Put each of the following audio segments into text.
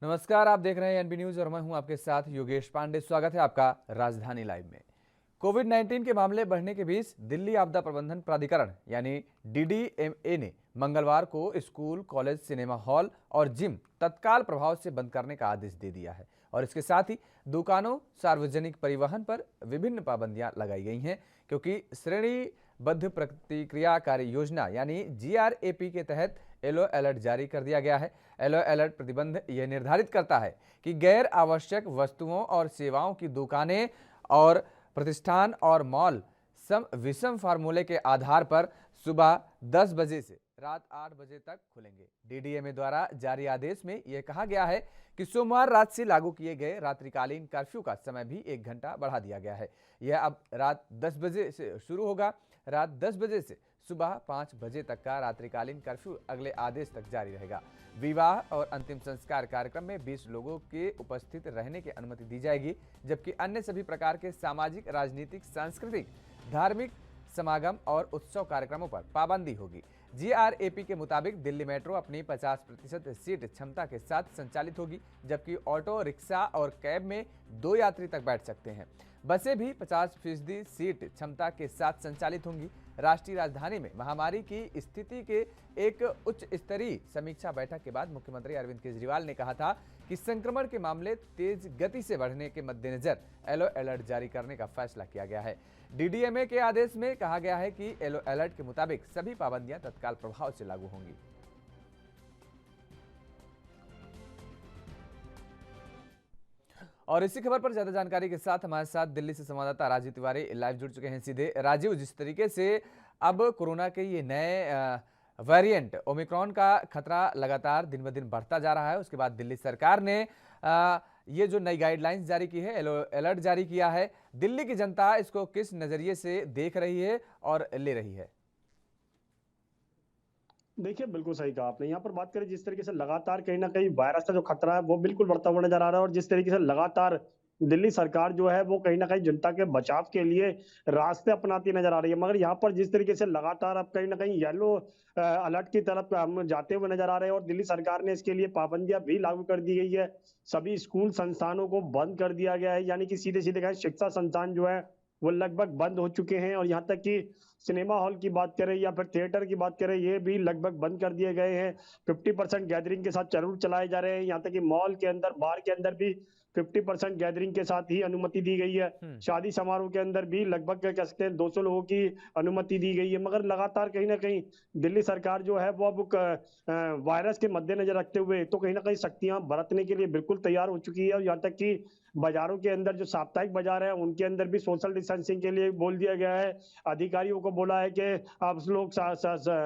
नमस्कार, आप देख रहे हैं एनबी न्यूज और मैं हूं आपके साथ योगेश पांडे। स्वागत है आपका राजधानी लाइव में। कोविड-19 के मामले बढ़ने के बीच दिल्ली आपदा प्रबंधन प्राधिकरण यानी डीडीएमए ने मंगलवार को स्कूल, कॉलेज, सिनेमा हॉल और जिम तत्काल प्रभाव से बंद करने का आदेश दे दिया है और इसके साथ ही दुकानों, सार्वजनिक परिवहन पर विभिन्न पाबंदियां लगाई गई हैं, क्योंकि श्रेणीबद्ध प्रतिक्रिया कार्य योजना यानी जीआरएपी के तहत येलो अलर्ट जारी कर दिया गया है। येलो अलर्ट प्रतिबंध यह निर्धारित करता है कि गैर आवश्यक वस्तुओं और सेवाओं की दुकानें और प्रतिष्ठान और मॉल विषम फार्मूले के आधार पर सुबह 10 बजे से रात 8 बजे तक खुलेंगे। डीडीएमए द्वारा जारी आदेश में यह कहा गया है कि सोमवार रात से लागू किए गए रात्रिकालीन कर्फ्यू का समय भी 1 घंटा बढ़ा दिया गया है। यह अब रात 10 बजे से शुरू होगा। रात 10 बजे से सुबह 5 बजे तक का रात्रिकालीन कर्फ्यू अगले आदेश तक जारी रहेगा। विवाह और अंतिम संस्कार कार्यक्रम में 20 लोगों के उपस्थित रहने की अनुमति दी जाएगी, जबकि अन्य सभी प्रकार के सामाजिक, राजनीतिक, सांस्कृतिक, धार्मिक समागम और उत्सव कार्यक्रमों पर पाबंदी होगी। जीआरएपी के मुताबिक दिल्ली मेट्रो अपनी 50% सीट क्षमता के साथ संचालित होगी, जबकि ऑटो रिक्शा और कैब में 2 यात्री तक बैठ सकते हैं। बसें भी 50% सीट क्षमता के साथ संचालित होंगी। राष्ट्रीय राजधानी में महामारी की स्थिति के एक उच्च स्तरीय समीक्षा बैठक के बाद मुख्यमंत्री अरविंद केजरीवाल ने कहा था कि संक्रमण के मामले तेज गति से बढ़ने के मद्देनजर येलो अलर्ट जारी करने का फैसला किया गया है। डीडीएमए के आदेश में कहा गया है कि येलो अलर्ट के मुताबिक सभी पाबंदियां तत्काल प्रभाव से लागू होंगी। और इसी खबर पर ज्यादा जानकारी के साथ हमारे साथ दिल्ली से संवाददाता राजीव तिवारी लाइव जुड़ चुके हैं सीधे। राजीव, जिस तरीके से अब कोरोना के ये नए वेरिएंट ओमिक्रॉन का खतरा लगातार दिन ब दिन बढ़ता जा रहा है, उसके बाद दिल्ली सरकार ने ये जो नई गाइडलाइंस जारी की है, येलो अलर्ट जारी किया है, दिल्ली की जनता इसको किस नजरिए से देख रही है और ले रही है? देखिए, बिल्कुल सही कहा आपने। यहाँ पर बात करें जिस तरीके से लगातार कहीं न कहीं वायरस का जो खतरा है वो बिल्कुल बढ़ता हुआ नज़र आ रहा है और जिस तरीके से लगातार दिल्ली सरकार जो है वो कहीं न कहीं जनता के बचाव के लिए रास्ते अपनाती नज़र आ रही है। मगर यहाँ पर जिस तरीके से लगातार अब कहीं न कहीं येलो अलर्ट की तरफ हम जाते हुए नज़र आ रहे हैं और दिल्ली सरकार ने इसके लिए पाबंदियाँ भी लागू कर दी गई है। सभी स्कूल संस्थानों को बंद कर दिया गया है, यानी कि सीधे-सीधे कहें शिक्षा संस्थान जो है वो लगभग बंद हो चुके हैं और यहाँ तक कि सिनेमा हॉल की बात करें या फिर थिएटर की बात करें, ये भी लगभग बंद कर दिए गए हैं। 50% गैदरिंग के साथ ज़रूर चलाए जा रहे हैं। यहाँ तक कि मॉल के अंदर, बार के अंदर भी 50% गैदरिंग के साथ ही अनुमति दी गई है। शादी समारोह के अंदर भी लगभग कह सकते हैं 200 लोगों की अनुमति दी गई है। मगर लगातार कहीं न कहीं दिल्ली सरकार जो है वो अब वायरस के मद्देनज़र रखते हुए तो कहीं न कहीं सख्तियाँ बरतने के लिए बिल्कुल तैयार हो चुकी है और यहाँ तक कि बाज़ारों के अंदर जो साप्ताहिक बाज़ार है, उनके अंदर भी सोशल डिस्टेंसिंग के लिए बोल दिया गया है। अधिकारियों को बोला है कि आप लोग सा सा सा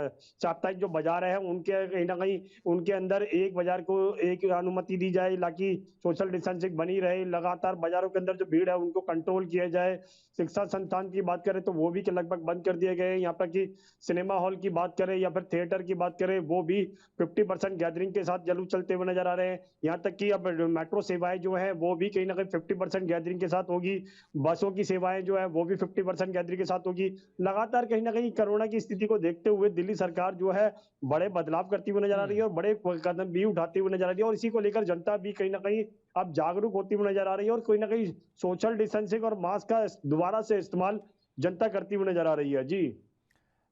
साप्ताहिक जो बाज़ार है, उनके कहीं न कहीं उनके अंदर एक बाज़ार को एक अनुमति दी जाए ताकि सोशल डिस्टेंसिंग बनी रहे। लगातार बाज़ारों के अंदर जो भीड़ है, उनको कंट्रोल किया जाए। शिक्षा संस्थान की बात करें तो वो भी के लगभग बंद कर दिए गए हैं। यहाँ तक कि सिनेमा हॉल की बात करें या फिर थिएटर की बात करें, वो भी 50% गैदरिंग के साथ ज़रूर चलते हुए नज़र आ रहे हैं। यहाँ तक कि अब मेट्रो सेवाएँ जो हैं, वो भी कहीं न कहीं 50% गैदरिंग के साथ होगी। बसों की सेवाएँ जो है, वो भी 50% गैदरिंग के साथ होगी। लगातार कहीं न कहीं कोरोना की स्थिति को देखते हुए दिल्ली सरकार जो है, बड़े बदलाव करती हुई नज़र आ रही है और बड़े कदम भी उठाती हुई नज़र आ रही है और इसी को लेकर जनता भी कहीं न कहीं अब जागरूक होती हुई नज़र आ रही है और कहीं न कहीं सोशल डिस्टेंसिंग और मास्क का दोबारा से इस्तेमाल जनता करती हुई नज़र आ रही है। जी।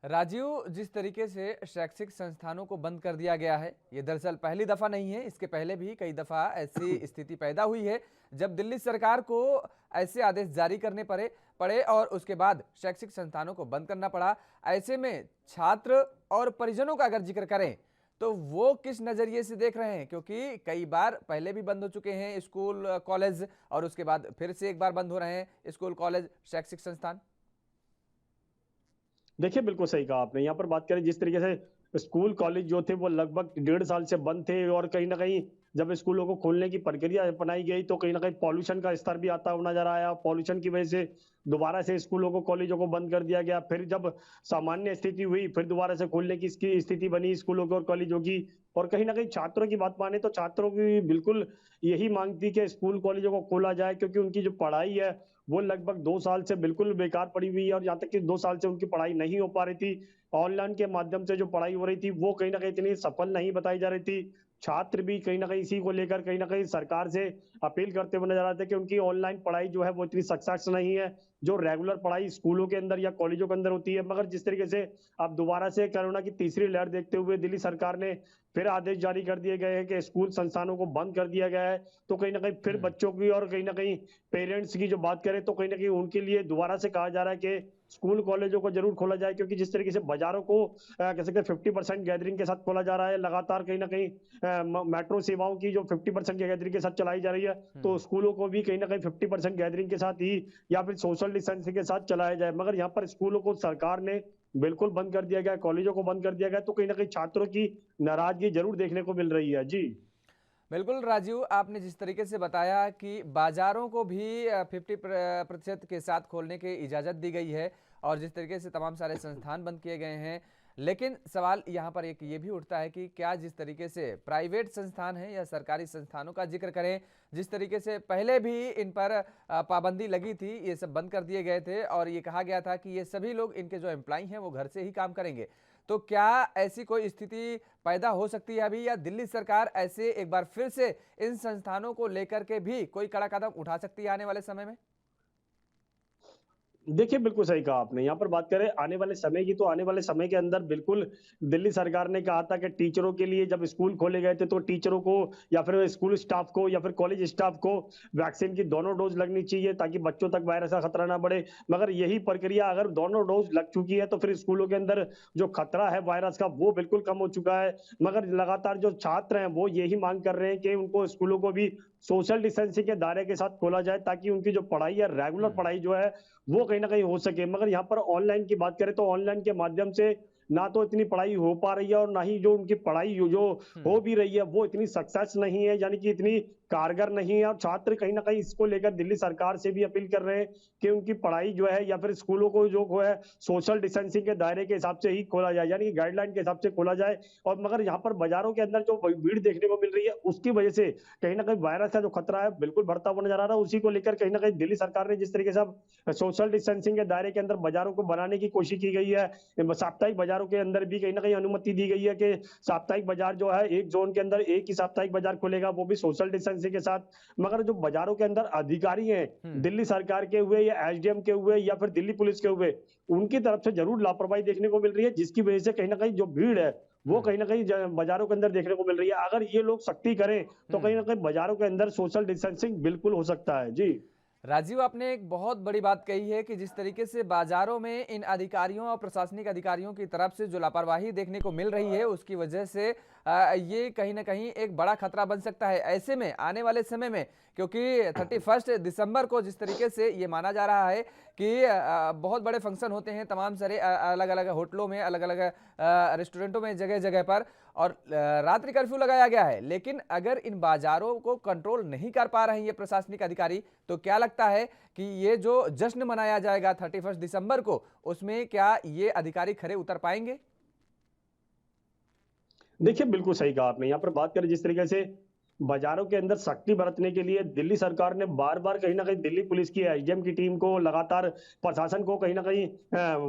राजीव, जिस तरीके से शैक्षिक संस्थानों को बंद कर दिया गया है, ये दरअसल पहली दफा नहीं है। इसके पहले भी कई दफा ऐसी स्थिति पैदा हुई है जब दिल्ली सरकार को ऐसे आदेश जारी करने पड़े और उसके बाद शैक्षिक संस्थानों को बंद करना पड़ा। ऐसे में छात्र और परिजनों का अगर जिक्र करें तो वो किस नजरिए से देख रहे हैं, क्योंकि कई बार पहले भी बंद हो चुके हैं स्कूल, कॉलेज और उसके बाद फिर से एक बार बंद हो रहे हैं स्कूल, कॉलेज, शैक्षिक संस्थान। देखिए, बिल्कुल सही कहा आपने। यहाँ पर बात करें जिस तरीके से स्कूल, कॉलेज जो थे वो लगभग 1.5 साल से बंद थे और कहीं न कहीं जब स्कूलों को खोलने की प्रक्रिया अपनाई गई तो कहीं न कहीं पॉल्यूशन का स्तर भी आता हुआ नज़र आया। पॉल्यूशन की वजह से दोबारा से स्कूलों को, कॉलेजों को बंद कर दिया गया। फिर जब सामान्य स्थिति हुई, फिर दोबारा से खोलने की इसकी स्थिति बनी स्कूलों की और कॉलेजों की। और कहीं न कहीं छात्रों की बात माने तो छात्रों की बिल्कुल यही माँग थी कि स्कूल, कॉलेजों को खोला जाए क्योंकि उनकी जो पढ़ाई है वो लगभग 2 साल से बिल्कुल बेकार पड़ी हुई है और यहाँ तक कि 2 साल से उनकी पढ़ाई नहीं हो पा रही थी। ऑनलाइन के माध्यम से जो पढ़ाई हो रही थी, वो कहीं न कहीं इतनी सफल नहीं बताई जा रही थी। छात्र भी कहीं न कहीं इसी को लेकर कहीं न कहीं सरकार से अपील करते हुए नज़र आते हैं कि उनकी ऑनलाइन पढ़ाई जो है वो इतनी सक्सेस नहीं है, जो रेगुलर पढ़ाई स्कूलों के अंदर या कॉलेजों के अंदर होती है। मगर जिस तरीके से अब दोबारा से कोरोना की तीसरी लहर देखते हुए दिल्ली सरकार ने फिर आदेश जारी कर दिए गए हैं कि स्कूल संस्थानों को बंद कर दिया गया है। तो कहीं न कहीं फिर हम्म। बच्चों की और कहीं न कहीं पेरेंट्स की जो बात करें तो कहीं न कहीं उनके लिए दोबारा से कहा जा रहा है कि स्कूल कॉलेजों को ज़रूर खोला जाए, क्योंकि जिस तरीके से बाज़ारों को कह सकते हैं 50% गैदरिंग के साथ खोला जा रहा है, लगातार कहीं न कहीं मेट्रो सेवाओं की जो 50% की गैदरिंग के साथ चलाई जा रही है, तो हम्म। स्कूलों को भी कहीं न कहीं 50% गैदरिंग के साथ ही या फिर सोशल डिस्टेंसिंग के साथ चलाया जाए। मगर यहाँ पर स्कूलों को सरकार ने बिल्कुल बंद कर दिया गया है, कॉलेजों को बंद कर दिया गया है, तो कहीं न कहीं छात्रों की नाराज़गी ज़रूर देखने को मिल रही है। जी। बिल्कुल राजीव, आपने जिस तरीके से बताया कि बाजारों को भी 50% के साथ खोलने की इजाज़त दी गई है और जिस तरीके से तमाम सारे संस्थान बंद किए गए हैं, लेकिन सवाल यहाँ पर एक ये भी उठता है कि क्या जिस तरीके से प्राइवेट संस्थान हैं या सरकारी संस्थानों का जिक्र करें, जिस तरीके से पहले भी इन पर पाबंदी लगी थी, ये सब बंद कर दिए गए थे और ये कहा गया था कि ये सभी लोग, इनके जो एम्प्लॉय हैं वो घर से ही काम करेंगे, तो क्या ऐसी कोई स्थिति पैदा हो सकती है अभी, या दिल्ली सरकार ऐसे एक बार फिर से इन संस्थानों को लेकर के भी कोई कड़ा कदम उठा सकती है आने वाले समय में? देखिए, बिल्कुल सही कहा आपने। यहाँ पर बात करें आने वाले समय की, तो आने वाले समय के अंदर बिल्कुल दिल्ली सरकार ने कहा था कि टीचरों के लिए जब स्कूल खोले गए थे, तो टीचरों को या फिर स्कूल स्टाफ को या फिर कॉलेज स्टाफ को वैक्सीन की दोनों डोज़ लगनी चाहिए ताकि बच्चों तक वायरस का खतरा ना बढ़े। मगर यही प्रक्रिया अगर दोनों डोज़ लग चुकी है, तो फिर स्कूलों के अंदर जो खतरा है वायरस का, वो बिल्कुल कम हो चुका है। मगर लगातार जो छात्र हैं, वो यही माँग कर रहे हैं कि उनको स्कूलों को भी सोशल डिस्टेंसिंग के दायरे के साथ खोला जाए ताकि उनकी जो पढ़ाई है, रेगुलर हम्म। पढ़ाई जो है वो कहीं न कहीं हो सके। मगर यहाँ पर ऑनलाइन की बात करें तो ऑनलाइन के माध्यम से ना तो इतनी पढ़ाई हो पा रही है और ना ही जो उनकी पढ़ाई जो हो हम्म। भी रही है वो इतनी सक्सेस नहीं है, यानी कि इतनी कारगर नहीं है। और छात्र कहीं न कहीं इसको लेकर दिल्ली सरकार से भी अपील कर रहे हैं कि उनकी पढ़ाई जो है या फिर स्कूलों को जो है सोशल डिस्टेंसिंग के दायरे के हिसाब से ही खोला जाए, यानी कि गाइडलाइन के हिसाब से खोला जाए। और मगर यहाँ पर बाज़ारों के अंदर जो भीड़ देखने को मिल रही है, उसकी वजह से कहीं न कहीं वायरस का जो खतरा है बिल्कुल बढ़ता हुआ नज़र आ रहा है। उसी को लेकर कहीं न कहीं दिल्ली सरकार ने जिस तरीके से अब सोशल डिस्टेंसिंग के दायरे के अंदर बाज़ारों को बनाने की कोशिश की गई है। साप्ताहिक बाज़ारों के अंदर भी कहीं न कहीं अनुमति दी गई है कि साप्ताहिक बाज़ार जो है, एक ज़ोन के अंदर एक ही साप्ताहिक बाज़ार खुलेगा, वो भी सोशल डिस्टेंसिंग के साथ। मगर जो बाज़ारों के अंदर अधिकारी हैं, हम्म। दिल्ली सरकार के हुए या एसडीएम के हुए या फिर दिल्ली पुलिस के हुए, उनकी तरफ से ज़रूर लापरवाही देखने को मिल रही है, जिसकी वजह से कहीं न कहीं जो भीड़ है, वो हम्म। कहीं न कहीं बाज़ारों के अंदर देखने को मिल रही है। अगर ये लोग सख्ती करें, तो कहीं हम्म। न कहीं बाज़ारों के अंदर सोशल डिस्टेंसिंग बिल्कुल हो सकता है। जी। राजीव, आपने एक बहुत बड़ी बात कही है कि जिस तरीके से बाजारों में इन अधिकारियों और प्रशासनिक अधिकारियों की तरफ से जो लापरवाही देखने को मिल रही है, उसकी वजह से ये कहीं ना कहीं एक बड़ा खतरा बन सकता है ऐसे में आने वाले समय में, क्योंकि 31 दिसंबर को जिस तरीके से ये माना जा रहा है कि बहुत बड़े फंक्शन होते हैं तमाम सारे अलग अलग होटलों में, अलग अलग रेस्टोरेंटों में, जगह जगह पर, और रात्रि कर्फ्यू लगाया गया है, लेकिन अगर इन बाजारों को कंट्रोल नहीं कर पा रहे हैं ये प्रशासनिक अधिकारी, तो क्या लगता है कि ये जो जश्न मनाया जाएगा 31 दिसंबर को, उसमें क्या ये अधिकारी खरे उतर पाएंगे? देखिए, बिल्कुल सही कहा आपने। यहाँ पर बात करें जिस तरीके से बाज़ारों के अंदर सख्ती बरतने के लिए दिल्ली सरकार ने बार-बार कहीं न कहीं दिल्ली पुलिस की, एसडीएम की टीम को लगातार प्रशासन को कहीं न कहीं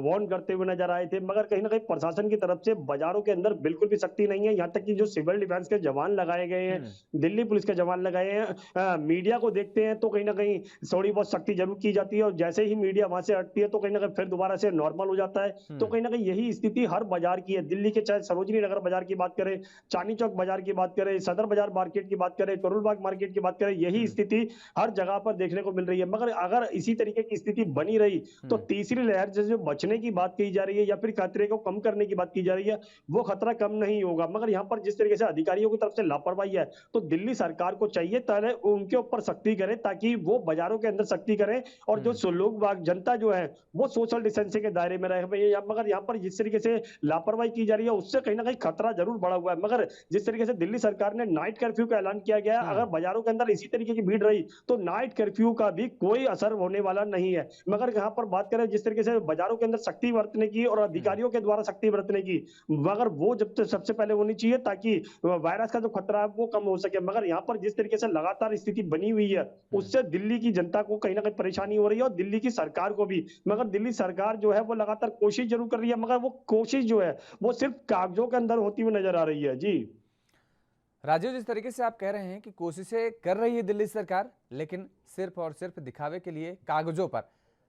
वार्न करते हुए नज़र आए थे। मगर कहीं न कहीं प्रशासन की तरफ से बाज़ारों के अंदर बिल्कुल भी सख्ती नहीं है। यहाँ तक कि जो सिविल डिफेंस के जवान लगाए गए हैं, हम्म। दिल्ली पुलिस के जवान लगाए हैं, मीडिया को देखते हैं तो कहीं न कहीं थोड़ी बहुत सख्ती ज़रूर की जाती है और जैसे ही मीडिया वहाँ से हटती है तो कहीं न कहीं फिर दोबारा से नॉर्मल हो जाता है। तो हम्म। कहीं न कहीं यही स्थिति हर बाज़ार की है। दिल्ली के चाहे सरोजिनी नगर बाज़ार की बात करें, चांदनी चौक बाज़ार की बात करें, सदर बाज़ार मार्केट की बात करें, करोल बाग मार्केट की बात करें, यही हम्म। स्थिति हर जगह पर देखने को मिल रही है। मगर अगर इसी तरीके की स्थिति बनी रही, तो हम्म। तीसरी लहर से जो बचने की बात कही जा रही है या फिर खतरे को कम करने की बात की जा रही है, वो खतरा कम नहीं होगा। मगर यहाँ पर जिस तरीके से अधिकारियों की तरफ से लापरवाही है, तो दिल्ली सरकार को चाहिए पहले उनके ऊपर सख्ती करे ताकि वो बाज़ारों के अंदर सख्ती करें और जो हम्म। लोग बाग जनता जो है, वो सोशल डिस्टेंसिंग के दायरे में रहे। मगर यहाँ पर जिस तरीके से लापरवाही की जा रही है, उससे कहीं न कहीं खतरा ज़रूर बढ़ा हुआ है। मगर जिस तरीके से दिल्ली सरकार ने नाइट कर्फ्यू का ऐलान किया गया है, अगर हम्म। बाज़ारों के अंदर इसी तरीके की भीड़ रही, तो नाइट कर्फ्यू का भी कोई असर होने वाला नहीं है। मगर यहाँ पर बात करें जिस तरीके से बाज़ारों के अंदर सख्ती बरतने की और हम्म। अधिकारियों के द्वारा सख्ती बरतने की, मगर वो जब तक सबसे पहले होनी चाहिए ताकि वायरस का जो खतरा है वो कम हो सके। मगर यहाँ पर जिस तरीके से लगातार स्थिति बनी हुई है, हम्म। उससे दिल्ली की जनता को कहीं न कहीं परेशानी हो रही है और दिल्ली की सरकार को भी। मगर दिल्ली सरकार जो है वो लगातार कोशिश ज़रूर कर रही है, मगर वो कोशिश जो है, वो सिर्फ़ कागज़ों के अंदर होती हुई नज़र आ रही है। जी। राजीव, जिस तरीके से आप कह रहे हैं कि कोशिशें कर रही है दिल्ली सरकार, लेकिन सिर्फ और सिर्फ दिखावे के लिए, कागजों पर।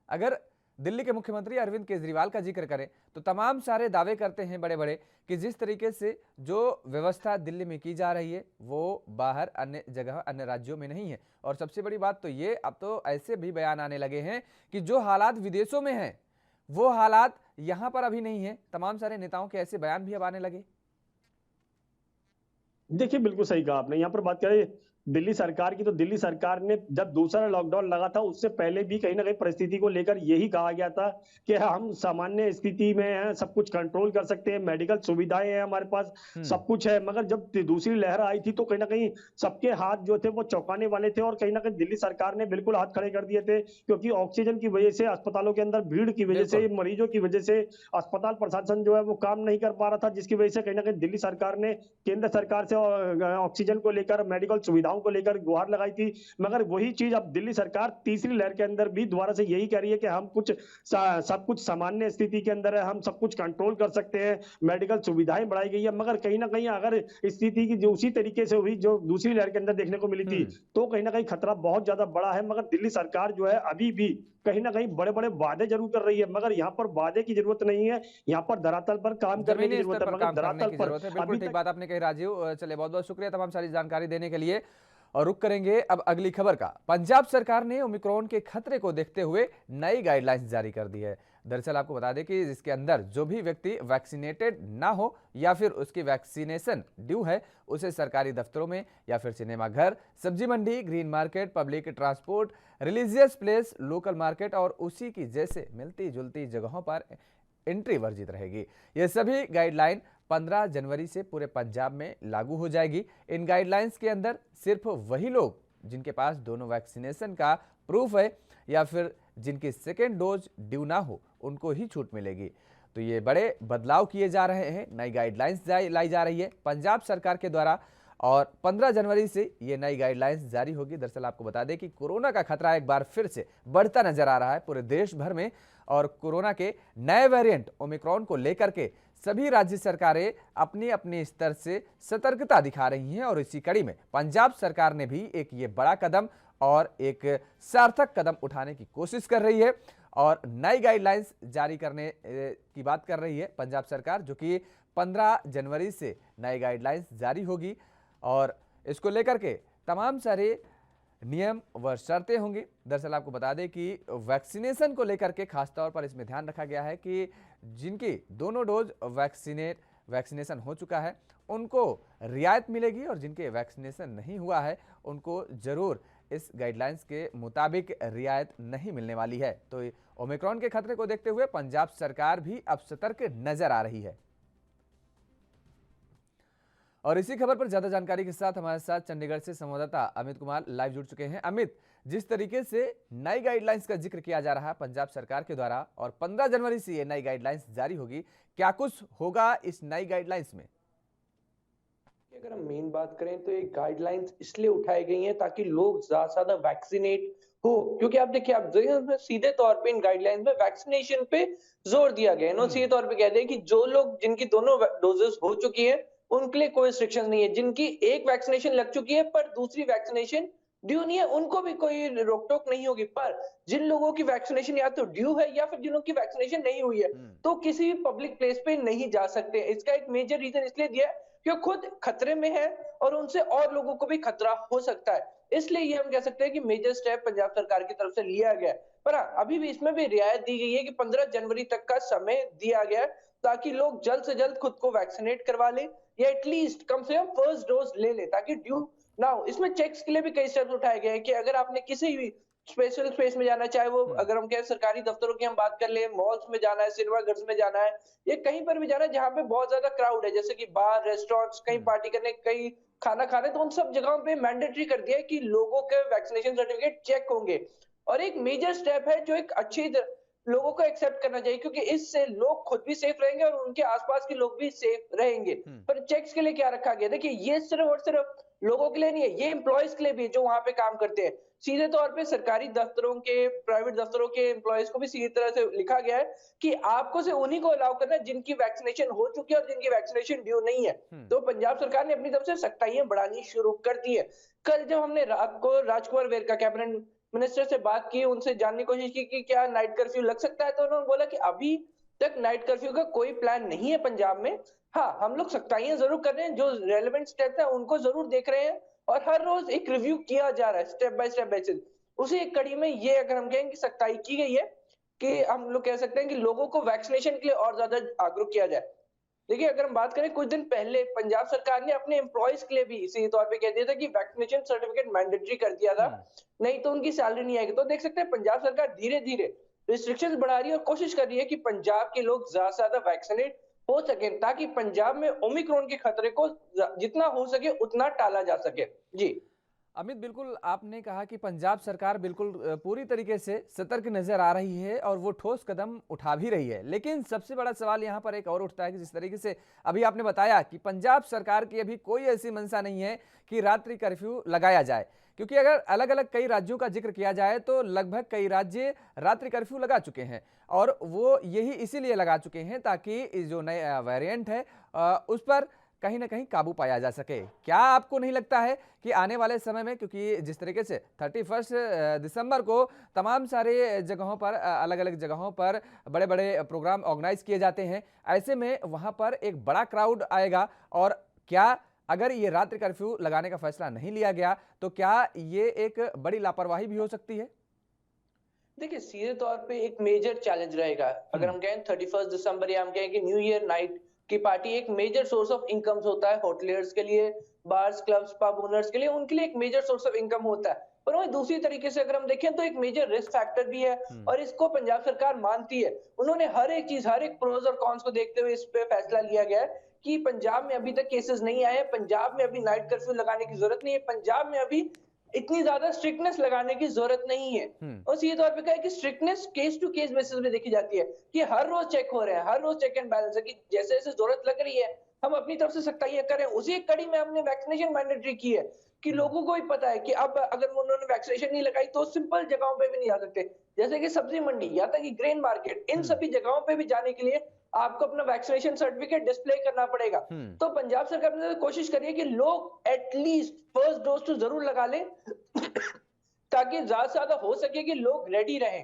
अगर दिल्ली के मुख्यमंत्री अरविंद केजरीवाल का जिक्र करें तो तमाम सारे दावे करते हैं बड़े बड़े कि जिस तरीके से जो व्यवस्था दिल्ली में की जा रही है वो बाहर अन्य जगह, अन्य राज्यों में नहीं है। और सबसे बड़ी बात तो ये, अब तो ऐसे भी बयान आने लगे हैं कि जो हालात विदेशों में हैं वो हालात यहाँ पर अभी नहीं है। तमाम सारे नेताओं के ऐसे बयान भी अब आने लगे। देखिए, बिल्कुल सही कहा आपने। यहाँ पर बात करें दिल्ली सरकार की, तो दिल्ली सरकार ने जब दूसरा लॉकडाउन लगा था, उससे पहले भी कहीं न कहीं परिस्थिति को लेकर यही कहा गया था कि हम सामान्य स्थिति में हैं, सब कुछ कंट्रोल कर सकते हैं, मेडिकल सुविधाएँ हैं हमारे पास, हम्म। सब कुछ है। मगर जब दूसरी लहर आई थी, तो कहीं न कहीं सबके हाथ जो थे वो चौंकाने वाले थे और कहीं न कहीं दिल्ली सरकार ने बिल्कुल हाथ खड़े कर दिए थे, क्योंकि ऑक्सीजन की वजह से, अस्पतालों के अंदर भीड़ की वजह से, बिल्कुल। मरीजों की वजह से अस्पताल प्रशासन जो है वो काम नहीं कर पा रहा था, जिसकी वजह से कहीं न कहीं दिल्ली सरकार ने केंद्र सरकार से ऑक्सीजन को लेकर, मेडिकल सुविधाओं को लेकर गुहार लगाई थी। मगर वही चीज अब दिल्ली सरकार तीसरी लहर के अंदर भी दोबारा से यही कह रही है कि हम सब कुछ सामान्य स्थिति के अंदर है, हम सब कुछ कंट्रोल कर सकते हैं, मेडिकल सुविधाएं बढ़ाई गई है। मगर कहीं ना कहीं अगर स्थिति की जो उसी तरीके से हुई जो दूसरी लहर के अंदर देखने को मिली थी, हम्म। तो कहीं ना कहीं खतरा बहुत ज्यादा बड़ा है। मगर दिल्ली सरकार जो है अभी भी कहीं ना कहीं बड़े बड़े वादे जरूर कर रही है, मगर यहाँ पर वादे की जरूरत नहीं है, यहाँ पर धरातल पर काम करने की जमीनी स्तर जरूरत है। पर मगर काम करने धरातल की पर जरूरत है। बिल्कुल अभी ठीक तक बात आपने कही राजीव। चलिए, बहुत बहुत शुक्रिया तमाम सारी जानकारी देने के लिए। और रुक करेंगे अब अगली खबर का। पंजाब सरकार ने ओमिक्रॉन के खतरे को देखते हुए नई गाइडलाइंस जारी कर दी है। दरअसल आपको बता दें कि इसके अंदर जो भी व्यक्ति वैक्सीनेटेड ना हो या फिर उसकी वैक्सीनेशन ड्यू है, उसे सरकारी दफ्तरों में या फिर सिनेमा घर, सब्जी मंडी, green market, public transport, religious place, local market और उसी की जैसे मिलती जुलती जगहों पर एंट्री वर्जित रहेगी। ये सभी गाइडलाइन 15 जनवरी से पूरे पंजाब में लागू हो जाएगी। इन गाइडलाइंस के अंदर सिर्फ वही लोग जिनके पास दोनों वैक्सीनेशन का प्रूफ है या फिर जिनकी सेकेंड डोज ड्यू ना हो, उनको ही छूट मिलेगी। तो ये बड़े बदलाव किए जा रहे हैं, नई गाइडलाइंस लाई जा रही है पंजाब सरकार के द्वारा और 15 जनवरी से ये नई गाइडलाइंस जारी होगी। दरअसल आपको बता दें कि कोरोना का खतरा एक बार फिर से बढ़ता नजर आ रहा है पूरे देश भर में और कोरोना के नए वेरिएंट ओमिक्रॉन को लेकर के सभी राज्य सरकारें अपनी अपनी स्तर से सतर्कता दिखा रही हैं और इसी कड़ी में पंजाब सरकार ने भी एक ये बड़ा कदम और एक सार्थक कदम उठाने की कोशिश कर रही है और नई गाइडलाइंस जारी करने की बात कर रही है पंजाब सरकार, जो कि 15 जनवरी से नई गाइडलाइंस जारी होगी और इसको लेकर के तमाम सारे नियम व शर्तें होंगी। दरअसल आपको बता दें कि वैक्सीनेशन को लेकर के खास तौर पर इसमें ध्यान रखा गया है कि जिनकी दोनों डोज वैक्सीनेशन हो चुका है उनको रियायत मिलेगी और जिनके वैक्सीनेशन नहीं हुआ है उनको जरूर इस गाइडलाइंस के मुताबिक रियायत नहीं मिलने वाली है। तो ओमिक्रॉन के खतरे को देखते हुए पंजाब सरकार भी अब सतर्क नजर आ रही है। और इसी खबर पर ज्यादा जानकारी के साथ हमारे साथ चंडीगढ़ से संवाददाता अमित कुमार लाइव जुड़ चुके हैं। अमित, जिस तरीके से नई गाइडलाइंस का जिक्र किया जा रहा है पंजाब सरकार के द्वारा और 15 जनवरी से ये नई गाइडलाइंस जारी होगी, क्या कुछ होगा इस नई गाइडलाइंस में? अगर हम मेन बात करें तो ये गाइडलाइंस इसलिए उठाई गई हैं ताकि लोग ज्यादा से ज्यादा वैक्सीनेट हो, क्योंकि आप देखिए, आप देखिए सीधे तौर पे इन गाइडलाइंस में वैक्सीनेशन पे जोर दिया गया है। इन्होंने सीधे तौर पे कह दिया कि जो लोग जिनकी दोनों डोजेस हो चुकी है उनके लिए कोई रिस्ट्रिक्शन नहीं है, जिनकी एक वैक्सीनेशन लग चुकी है पर दूसरी वैक्सीनेशन ड्यू नहीं है उनको भी कोई रोक टोक नहीं होगी। पर जिन लोगों की वैक्सीनेशन या तो ड्यू है या फिर जिन लोगों की वैक्सीनेशन नहीं हुई है तो किसी भी पब्लिक प्लेस पे नहीं जा सकते। इसका एक मेजर रीजन इसलिए दिया है कि खुद खतरे में है और उनसे और लोगों को भी खतरा हो सकता है। इसलिए ये हम कह सकते हैं कि मेजर स्टेप पंजाब सरकार की तरफ से लिया गया है। पर अभी भी इसमें भी रियायत दी गई है कि 15 जनवरी तक का समय दिया गया है ताकि लोग जल्द से जल्द खुद को वैक्सीनेट करवा लें या एटलीस्ट कम से कम फर्स्ट डोज ले लें ताकि ड्यू ना हो। इसमें चेक्स के लिए भी कई स्टेप्स उठाए गए हैं कि अगर आपने किसी भी स्पेशल स्पेस में जाना, चाहे वो अगर हम कहें सरकारी दफ्तरों की हम बात कर ले, मॉल्स में जाना है, सिनेमा घर में जाना है, ये कहीं पर भी जाना है जहां पे बहुत ज्यादा क्राउड है, जैसे कि बार, रेस्टोरेंट्स, कहीं पार्टी करने, कहीं खाना खाने, तो उन सब जगहों पे मैंडेटरी कर दिया है कि लोगों के वैक्सीनेशन सर्टिफिकेट चेक होंगे। और एक मेजर स्टेप है जो एक अच्छी लोगों को एक्सेप्ट करना चाहिए, क्योंकि इससे लोग खुद भी सेफ रहेंगे और उनके आसपास के लोग भी सेफ रहेंगे। पर चेक्स के लिए क्या रखा गया? देखिए, ये सिर्फ और सिर्फ लोगों के लिए नहीं है, ये एम्प्लॉयज के लिए भी है जो वहां पे काम करते हैं। सीधे तौर पे सरकारी दफ्तरों के, प्राइवेट दफ्तरों के एम्प्लॉयज को भी सीधी तरह से लिखा गया है कि आपको सिर्फ उन्हीं को अलाउ करना है जिनकी वैक्सीनेशन हो चुकी है और जिनकी वैक्सीनेशन ड्यू नहीं है। तो पंजाब सरकार ने अपनी तरफ से सख्ताइयां बढ़ानी शुरू कर दी है। कल जब हमने रात को राजकुमार वेरका कैबिनेट मिनिस्टर से बात की, उनसे जानने की कोशिश की कि क्या नाइट कर्फ्यू लग सकता है, तो उन्होंने बोला कि अभी तक नाइट कर्फ्यू का कोई प्लान नहीं है पंजाब में। हाँ, हम लोग सख्ताइयां जरूर कर रहे हैं, जो रेलेवेंट स्टेप्स हैं उनको जरूर देख रहे हैं और हर रोज एक रिव्यू किया जा रहा है स्टेप बाय स्टेप बेसिस। उसी एक कड़ी में ये अगर हम कहें कि सख्ताई की गई है, कि हम लोग कह सकते हैं कि लोगों को वैक्सीनेशन के लिए और ज्यादा आगरूक किया जाए। देखिए, अगर हम बात करें, कुछ दिन पहले पंजाब सरकार ने अपने एम्प्लॉयज के लिए भी इसी तौर पे कह दिया था कि वैक्सीनेशन सर्टिफिकेट मैंडेटरी कर दिया था, नहीं तो उनकी सैलरी नहीं आएगी। तो देख सकते हैं पंजाब सरकार धीरे धीरे रिस्ट्रिक्शंस बढ़ा रही है और कोशिश कर रही है कि पंजाब के लोग ज्यादा से ज्यादा वैक्सीनेट हो सके, ताकि पंजाब में ओमिक्रॉन के खतरे को जितना हो सके उतना टाला जा सके। जी अमित, बिल्कुल आपने कहा कि पंजाब सरकार बिल्कुल पूरी तरीके से सतर्क नजर आ रही है और वो ठोस कदम उठा भी रही है। लेकिन सबसे बड़ा सवाल यहाँ पर एक और उठता है कि जिस तरीके से अभी आपने बताया कि पंजाब सरकार की अभी कोई ऐसी मंशा नहीं है कि रात्रि कर्फ्यू लगाया जाए, क्योंकि अगर अलग अलग कई राज्यों का जिक्र किया जाए तो लगभग कई राज्य रात्रि कर्फ्यू लगा चुके हैं और वो यही इसीलिए लगा चुके हैं ताकि जो नए वेरिएंट है उस पर कहीं ना कहीं काबू पाया जा सके। क्या आपको नहीं लगता है कि आने वाले समय में, क्योंकि जिस तरीके से 31 दिसंबर को तमाम सारे जगहों पर, अलग अलग जगहों पर बड़े बड़े प्रोग्राम ऑर्गेनाइज किए जाते हैं, ऐसे में वहां पर एक बड़ा क्राउड आएगा और क्या अगर ये रात्रि कर्फ्यू लगाने का फैसला नहीं लिया गया तो क्या ये एक बड़ी लापरवाही भी हो सकती है? देखिए, सीधे तौर पे एक मेजर चैलेंज रहेगा। अगर हम कहें 31 दिसंबर या हम कहें कि न्यू ईयर नाइट की पार्टी एक मेजर सोर्स ऑफ इनकम्स होता है होटलियर्स के लिए, बार्स, क्लब्स, पब ओनर्स के लिए, उनके लिए एक मेजर सोर्स ऑफ इनकम होता है। पर वहीं दूसरी तरीके से अगर हम देखें तो एक मेजर रिस्क फैक्टर भी है और इसको पंजाब सरकार मानती है। उन्होंने हर एक चीज, हर एक प्रोज और कॉन्स को देखते हुए इस पे फैसला लिया गया है कि पंजाब में अभी तक केसेस नहीं आए, पंजाब में अभी नाइट कर्फ्यू लगाने की जरूरत नहीं है, पंजाब में अभी इतनी ज्यादा स्ट्रिक्टनेस लगाने की जरूरत नहीं है। और सीधे तौर पे कहा है कि strictness case to case basis पे देखी जाती है कि हर रोज चेक हो रहे हैं, हर रोज चेक एंड बैलेंस है कि जैसे जैसे जरूरत लग रही है हम अपनी तरफ से सख्ताइयां करें। उसी एक कड़ी में हमने वैक्सीनेशन मैंडेटरी की है कि लोगों को भी पता है कि अब अगर उन्होंने वैक्सीनेशन नहीं लगाई तो सिंपल जगहों पे भी नहीं आ सकते, जैसे कि सब्जी मंडी या तक कि ग्रेन मार्केट, इन सभी जगहों पे भी जाने के लिए आपको अपना वैक्सीनेशन सर्टिफिकेट डिस्प्ले करना पड़ेगा। तो पंजाब सरकार ने कोशिश करी है कि लोग एटलीस्ट फर्स्ट डोज तो जरूर लगा लें ताकि ज्यादा से ज्यादा हो सके कि लोग रेडी रहें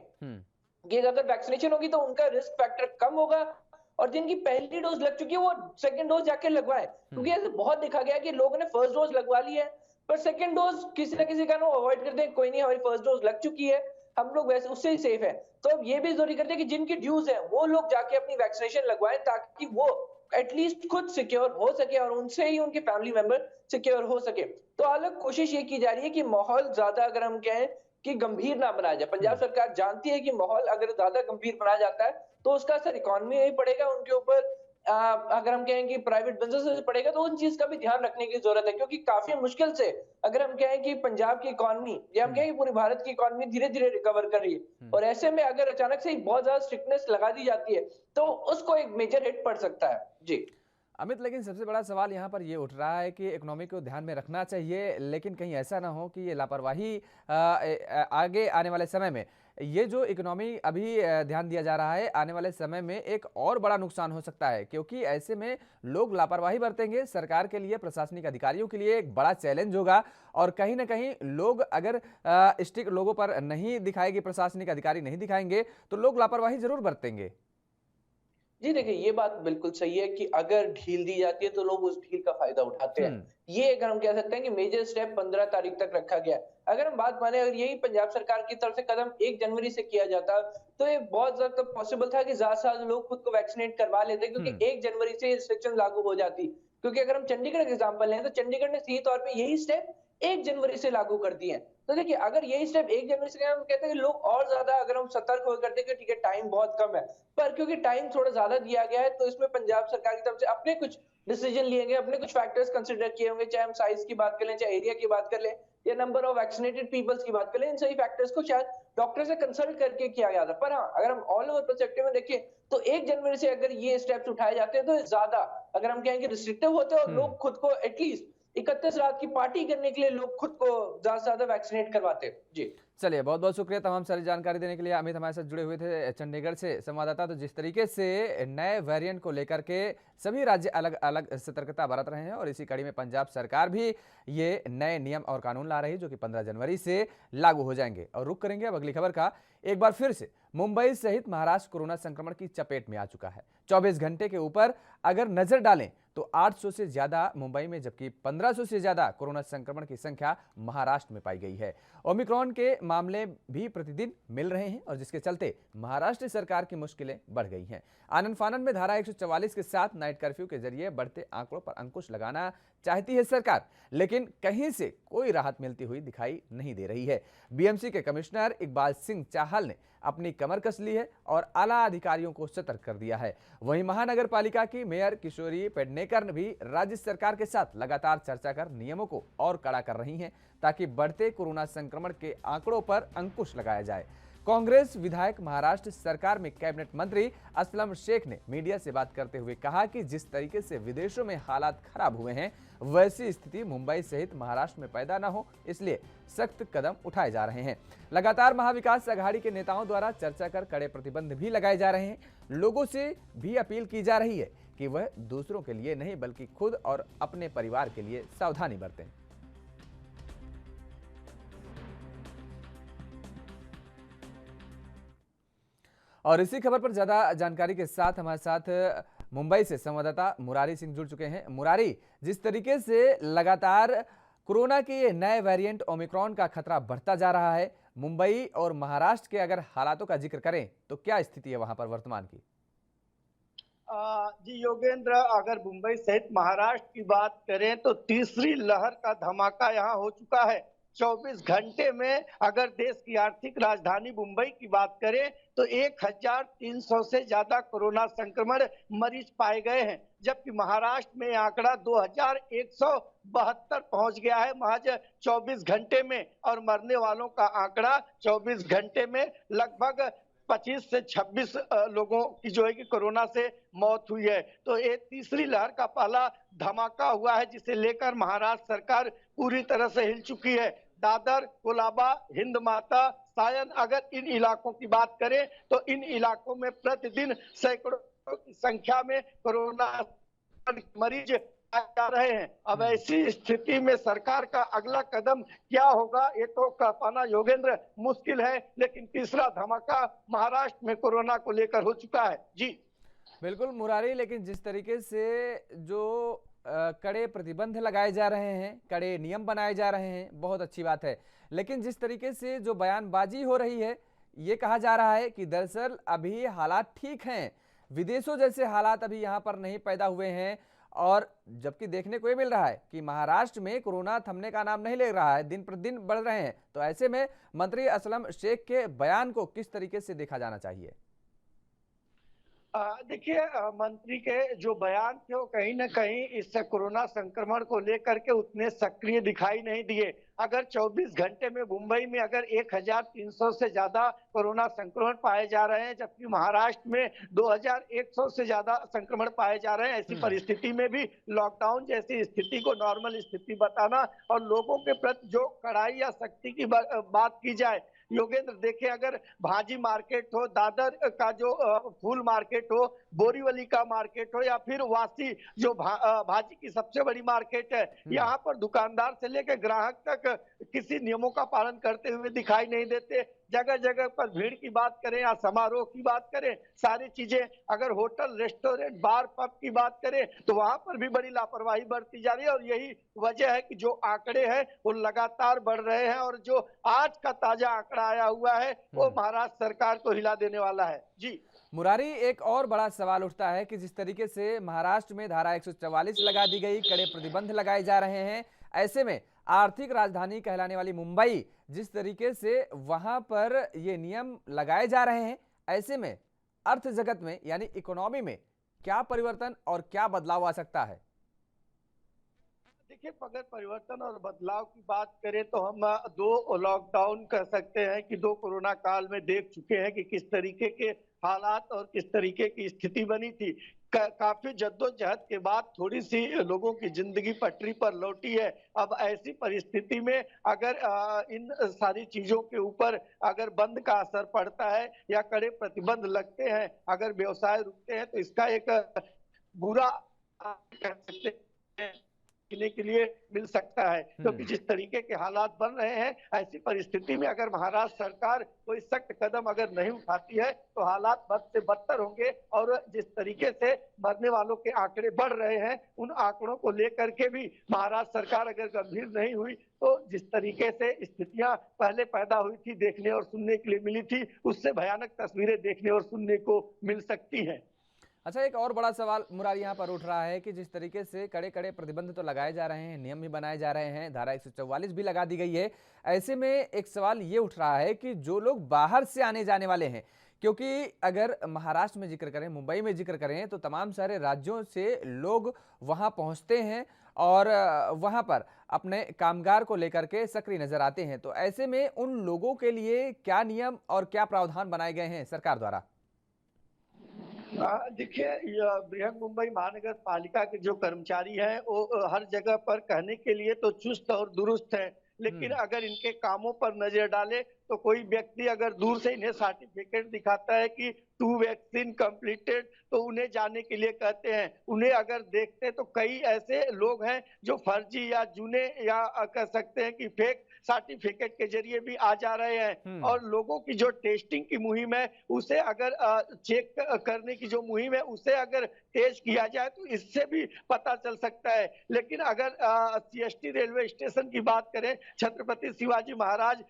कि अगर वैक्सीनेशन होगी तो उनका रिस्क फैक्टर कम होगा और जिनकी पहली डोज लग चुकी है वो सेकंड डोज जाके लगवाएं, क्योंकि ऐसे बहुत देखा गया कि लोगों ने फर्स्ट डोज लगवा ली है पर सेकंड डोज किसी ना किसी कारण अवॉइड कर दें, कोई नहीं हमारी फर्स्ट डोज लग चुकी है, हम लोग वैसे उससे ही सेफ है। तो अब ये भी जरूरी करते हैं कि जिनकी ड्यूज है वो लोग जाके अपनी वैक्सीनेशन लगवाएं ताकि वो एटलीस्ट खुद सिक्योर हो सके और उनसे ही उनके फैमिली मेंबर सिक्योर हो सके। तो अलग कोशिश ये की जा रही है कि माहौल ज्यादा, अगर हम कहें कि गंभीर ना बनाया जाए। पंजाब सरकार जानती है कि माहौल अगर ज्यादा गंभीर बनाया जाता है तो उसका असर इकोनॉमी में भी पड़ेगा, उनके ऊपर अगर हम कहें कि प्राइवेट बिजनेस पड़ेगा, तो उन चीज का भी ध्यान रखने की जरूरत है, क्योंकि काफी मुश्किल से अगर हम कहें कि पंजाब की इकोनॉमी या हम कहें कि पूरे भारत की इकोनॉमी धीरे धीरे रिकवर कर रही है और ऐसे में अगर अचानक से बहुत ज्यादा स्ट्रिक्टनेस लगा दी जाती है तो उसको एक मेजर हिट पड़ सकता है। जी अमित, लेकिन सबसे बड़ा सवाल यहाँ पर ये उठ रहा है कि इकोनॉमी को ध्यान में रखना चाहिए, लेकिन कहीं ऐसा ना हो कि ये लापरवाही आगे आने वाले समय में, ये जो इकोनॉमी अभी ध्यान दिया जा रहा है, आने वाले समय में एक और बड़ा नुकसान हो सकता है, क्योंकि ऐसे में लोग लापरवाही बरतेंगे। सरकार के लिए, प्रशासनिक अधिकारियों के लिए एक बड़ा चैलेंज होगा और कहीं ना कहीं लोग अगर स्टिक लोगों पर नहीं दिखाएगी, प्रशासनिक अधिकारी नहीं दिखाएंगे तो लोग लापरवाही जरूर बरतेंगे। जी, देखिए, ये बात बिल्कुल सही है कि अगर ढील दी जाती है तो लोग उस ढील का फायदा उठाते हैं। ये अगर हम कह सकते हैं कि मेजर स्टेप 15 तारीख तक रखा गया है। अगर हम बात माने, अगर यही पंजाब सरकार की तरफ से कदम 1 जनवरी से किया जाता तो ये बहुत ज्यादा पॉसिबल था कि ज्यादा से ज्यादा लोग खुद को वैक्सीनेट करवा लेते, क्योंकि 1 जनवरी से रिस्ट्रिक्शन लागू हो जाती। क्योंकि अगर हम चंडीगढ़ का एग्जाम्पल लें तो चंडीगढ़ ने सीधे तौर पर यही स्टेप 1 जनवरी से लागू कर दिए हैं। तो देखिए, अगर यही स्टेप 1 जनवरी से हम कहते हैं कि लोग और ज्यादा, अगर हम सतर्क हो करते हैं कि ठीक है टाइम बहुत कम है, पर क्योंकि टाइम थोड़ा ज्यादा दिया गया है तो इसमें पंजाब सरकार की तरफ से अपने कुछ डिसीजन लिए गए, अपने कुछ फैक्टर्स कंसिडर किए होंगे, चाहे हम साइज की बात कर लें, चाहे एरिया की बात कर लें या नंबर ऑफ वैक्सीनेटेड पीपल्स की बात कर लें, इन सभी फैक्टर्स को शायद डॉक्टर से कंसल्ट करके किया गया था। पर हाँ, अगर हम ऑल ओवर पर्सपेक्टिव में देखें तो 1 जनवरी से अगर ये स्टेप्स उठाए जाते हैं तो ज्यादा, अगर हम कहें कि रिस्ट्रिक्टिव होते हैं और लोग खुद को एटलीस्ट 31 रात की पार्टी करने के लिए लोग खुद को ज्यादा से ज्यादा वैक्सीनेट करवाते हैं। जी चलिए, बहुत बहुत शुक्रिया तमाम सारी जानकारी देने के लिए। अमित हमारे साथ जुड़े हुए थे चंडीगढ़ से संवाददाता। तो जिस तरीके से नए वेरिएंट को लेकर के सभी राज्य अलग अलग सतर्कता बरत रहे हैं और इसी कड़ी में पंजाब सरकार भी ये नए नियम और कानून ला रही है जो कि 15 जनवरी से लागू हो जाएंगे। और रुक करेंगे अब अगली खबर का। एक बार फिर से मुंबई सहित महाराष्ट्र कोरोना संक्रमण की चपेट में आ चुका है। 24 घंटे के ऊपर अगर नजर डालें तो 800 से ज्यादा मुंबई में, जबकि 1500 से ज्यादा कोरोना संक्रमण की संख्या महाराष्ट्र में पाई गई है। ओमिक्रॉन के मामले भी प्रतिदिन मिल रहे हैं और जिसके चलते महाराष्ट्र सरकार की मुश्किलें बढ़ गई हैं। आनन फानन में धारा 144 के साथ नाइट कर्फ्यू के जरिए बढ़ते आंकड़ों पर अंकुश लगाना चाहती है सरकार, लेकिन कहीं से कोई राहत मिलती हुई दिखाई नहीं दे रही है। बीएमसी के कमिश्नर इकबाल सिंह चाहल ने अपनी कमर कस ली है और आला अधिकारियों को सतर्क कर दिया है। वहीं महानगर पालिका की मेयर किशोरी पेडनेकर ने भी राज्य सरकार के साथ लगातार चर्चा कर नियमों को और कड़ा कर रही हैं ताकि बढ़ते कोरोना संक्रमण के आंकड़ों पर अंकुश लगाया जाए। कांग्रेस विधायक महाराष्ट्र सरकार में कैबिनेट मंत्री असलम शेख ने मीडिया से बात करते हुए कहा कि जिस तरीके से विदेशों में हालात खराब हुए हैं वैसी स्थिति मुंबई सहित महाराष्ट्र में पैदा न हो, इसलिए सख्त कदम उठाए जा रहे हैं। लगातार महाविकास अघाड़ी के नेताओं द्वारा चर्चा कर कड़े प्रतिबंध भी लगाए जा रहे हैं। लोगों से भी अपील की जा रही है कि वह दूसरों के लिए नहीं बल्कि खुद और अपने परिवार के लिए सावधानी बरतें। और इसी खबर पर ज्यादा जानकारी के साथ हमारे साथ मुंबई से संवाददाता मुरारी सिंह जुड़ चुके हैं। मुरारी, जिस तरीके से लगातार कोरोना के ये नए वेरिएंट ओमिक्रॉन का खतरा बढ़ता जा रहा है, मुंबई और महाराष्ट्र के अगर हालातों का जिक्र करें तो क्या स्थिति है वहां पर वर्तमान की? जी योगेंद्र, अगर मुंबई सहित महाराष्ट्र की बात करें तो तीसरी लहर का धमाका यहाँ हो चुका है। 24 घंटे में अगर देश की आर्थिक राजधानी मुंबई की बात करें तो 1300 से ज्यादा कोरोना संक्रमण मरीज पाए गए हैं, जबकि महाराष्ट्र में आंकड़ा 2172 पहुंच गया है महज 24 घंटे में। और मरने वालों का आंकड़ा 24 घंटे में लगभग 25 से 26 लोगों की जो है कि कोरोना से मौत हुई है। तो ये तीसरी लहर का पहला धमाका हुआ है जिसे लेकर महाराष्ट्र सरकार पूरी तरह से हिल चुकी है। दादर, कोलाबा, हिंद माता, सायन, अगर इन इलाकों की बात करें तो इन इलाकों में प्रतिदिन सैकड़ों की संख्या में कोरोना मरीज पाए जा रहे हैं। अब ऐसी स्थिति में सरकार का अगला कदम क्या होगा ये तो कह पाना योगेंद्र मुश्किल है, लेकिन तीसरा धमाका महाराष्ट्र में कोरोना को लेकर हो चुका है। जी बिल्कुल मुरारी, लेकिन जिस तरीके से जो कड़े प्रतिबंध लगाए जा रहे हैं, कड़े नियम बनाए जा रहे हैं, बहुत अच्छी बात है, लेकिन जिस तरीके से जो बयानबाजी हो रही है, ये कहा जा रहा है कि दरअसल अभी हालात ठीक हैं, विदेशों जैसे हालात अभी यहाँ पर नहीं पैदा हुए हैं। और जबकि देखने को ये मिल रहा है कि महाराष्ट्र में कोरोना थमने का नाम नहीं ले रहा है, दिन प्रतिदिन बढ़ रहे हैं। तो ऐसे में मंत्री असलम शेख के बयान को किस तरीके से देखा जाना चाहिए? देखिए, मंत्री के जो बयान थे वो कहीं ना कहीं इस कोरोना संक्रमण को लेकर के उतने सक्रिय दिखाई नहीं दिए। अगर 24 घंटे में मुंबई में अगर 1300 से ज्यादा कोरोना संक्रमण पाए जा रहे हैं, जबकि महाराष्ट्र में 2100 से ज्यादा संक्रमण पाए जा रहे हैं, ऐसी परिस्थिति में भी लॉकडाउन जैसी स्थिति को नॉर्मल स्थिति बताना और लोगों के प्रति जो कड़ाई या सख्ती की बात की जाए। योगेंद्र, देखे अगर भाजी मार्केट हो, दादर का जो फूल मार्केट हो, बोरीवली का मार्केट हो, या फिर वासी जो भाजी की सबसे बड़ी मार्केट है, यहाँ पर दुकानदार से लेकर ग्राहक तक किसी नियमों का पालन करते हुए दिखाई नहीं देते। जगह जगह पर भीड़ की बात करें या समारोह की बात करें, सारी चीजें, अगर होटल, रेस्टोरेंट, बार, पब की बात करें तो वहां पर भी बड़ी लापरवाही बरती जा रही है। और यही वजह है कि जो आंकड़े हैं वो लगातार बढ़ रहे हैं और जो आज का ताजा आंकड़ा आया हुआ है वो महाराष्ट्र सरकार को हिला देने वाला है। जी मुरारी, एक और बड़ा सवाल उठता है कि जिस तरीके से महाराष्ट्र में धारा 144 लगा दी गई, कड़े प्रतिबंध लगाए जा रहे हैं, ऐसे में आर्थिक राजधानी कहलाने वाली मुंबई, जिस तरीके से वहां पर ये नियम लगाए जा रहे हैं, ऐसे में अर्थ जगत में यानी इकोनॉमी में क्या परिवर्तन और क्या बदलाव आ सकता है? देखिए, अगर परिवर्तन और बदलाव की बात करें तो हम दो लॉकडाउन कह सकते हैं कि दो कोरोना काल में देख चुके हैं कि किस तरीके के हालात और किस तरीके की स्थिति बनी थी। काफी जद्दोजहद के बाद थोड़ी सी लोगों की जिंदगी पटरी पर लौटी है। अब ऐसी परिस्थिति में अगर इन सारी चीजों के ऊपर अगर बंद का असर पड़ता है या कड़े प्रतिबंध लगते हैं, अगर व्यवसाय रुकते हैं, तो इसका एक बुरा कह सकते हैं देखने के लिए मिल सकता है, क्योंकि जिस तरीके के हालात बन रहे हैं, ऐसी परिस्थिति में अगर महाराष्ट्र सरकार कोई सख्त कदम अगर नहीं उठाती है तो हालात बद से बदतर होंगे। और जिस तरीके से मरने वालों के आंकड़े बढ़ रहे हैं, उन आंकड़ों को लेकर के भी महाराष्ट्र सरकार अगर गंभीर नहीं हुई तो जिस तरीके से स्थितियां पहले पैदा हुई थी, देखने और सुनने के लिए मिली थी, उससे भयानक तस्वीरें देखने और सुनने को मिल सकती हैं। अच्छा, एक और बड़ा सवाल मुरारी यहाँ पर उठ रहा है कि जिस तरीके से कड़े कड़े प्रतिबंध तो लगाए जा रहे हैं, नियम भी बनाए जा रहे हैं, धारा 144 भी लगा दी गई है। ऐसे में एक सवाल ये उठ रहा है कि जो लोग बाहर से आने जाने वाले हैं, क्योंकि अगर महाराष्ट्र में जिक्र करें, मुंबई में जिक्र करें, तो तमाम सारे राज्यों से लोग वहां पहुंचते हैं और वहां पर अपने कामगार को लेकर के सक्रिय नजर आते हैं। तो ऐसे में उन लोगों के लिए क्या नियम और क्या प्रावधान बनाए गए हैं सरकार द्वारा? देखिए, बृहन मुंबई महानगर पालिका के जो कर्मचारी हैं वो हर जगह पर कहने के लिए तो चुस्त और दुरुस्त है, लेकिन अगर इनके कामों पर नजर डाले तो कोई व्यक्ति अगर दूर से इन्हें सर्टिफिकेट दिखाता है कि 2 वैक्सीन कंप्लीटेड, तो उन्हें जाने के लिए कहते हैं। उन्हें अगर देखते हैं तो कई ऐसे लोग हैं जो फर्जी या जूने या कह सकते हैं कि फेक सर्टिफिकेट के जरिए भी आ जा रहे हैं। और लोगों की जो टेस्टिंग की मुहिम है उसे अगर चेक करने की जो मुहिम है उसे अगर तेज किया जाए तो इससे भी पता चल सकता है। लेकिन अगर सीएसटी रेलवे स्टेशन की बात करें, छत्रपति शिवाजी महाराज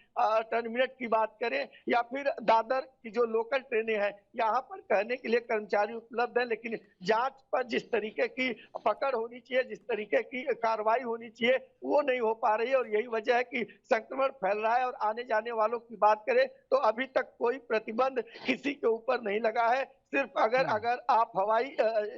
टर्मिनस की बात करें, या फिर दादर की जो लोकल ट्रेनें हैं, यहाँ पर कहने के लिए कर्मचारी उपलब्ध है, लेकिन जांच पर जिस तरीके की पकड़ होनी चाहिए, जिस तरीके की कार्रवाई होनी चाहिए, वो नहीं हो पा रही है। और यही वजह है कि संक्रमण फैल रहा है। और आने जाने वालों की बात करें तो अभी तक कोई प्रतिबंध किसी के ऊपर नहीं लगा है। सिर्फ अगर आप हवाई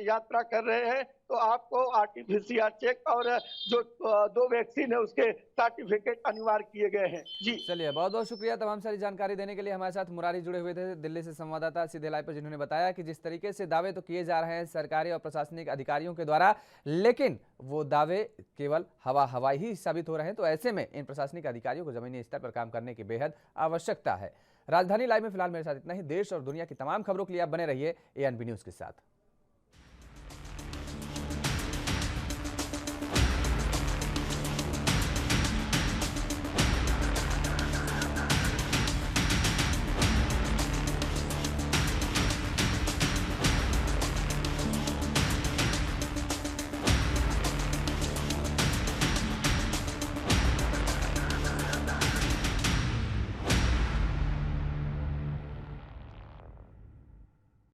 यात्रा कर रहे हैं तो आपको आरटीपीसीआर चेक और जो 2 वैक्सीन है उसके सर्टिफिकेट अनिवार्य किए गए हैं। जी चलिए, बहुत बहुत शुक्रिया तमाम सारी जानकारी देने के लिए। हमारे साथ मुरारी जुड़े हुए थे दिल्ली से संवाददाता सीधे लाइव पर, जिन्होंने बताया कि जिस तरीके से दावे तो किए जा रहे हैं सरकारी और प्रशासनिक अधिकारियों के द्वारा, लेकिन वो दावे केवल हवाई ही साबित हो रहे हैं। तो ऐसे में इन प्रशासनिक अधिकारियों को जमीनी स्तर पर काम करने की बेहद आवश्यकता है। राजधानी लाइव में फिलहाल मेरे साथ इतना ही। देश और दुनिया की तमाम खबरों के लिए आप बने रहिए एएनबी न्यूज के साथ।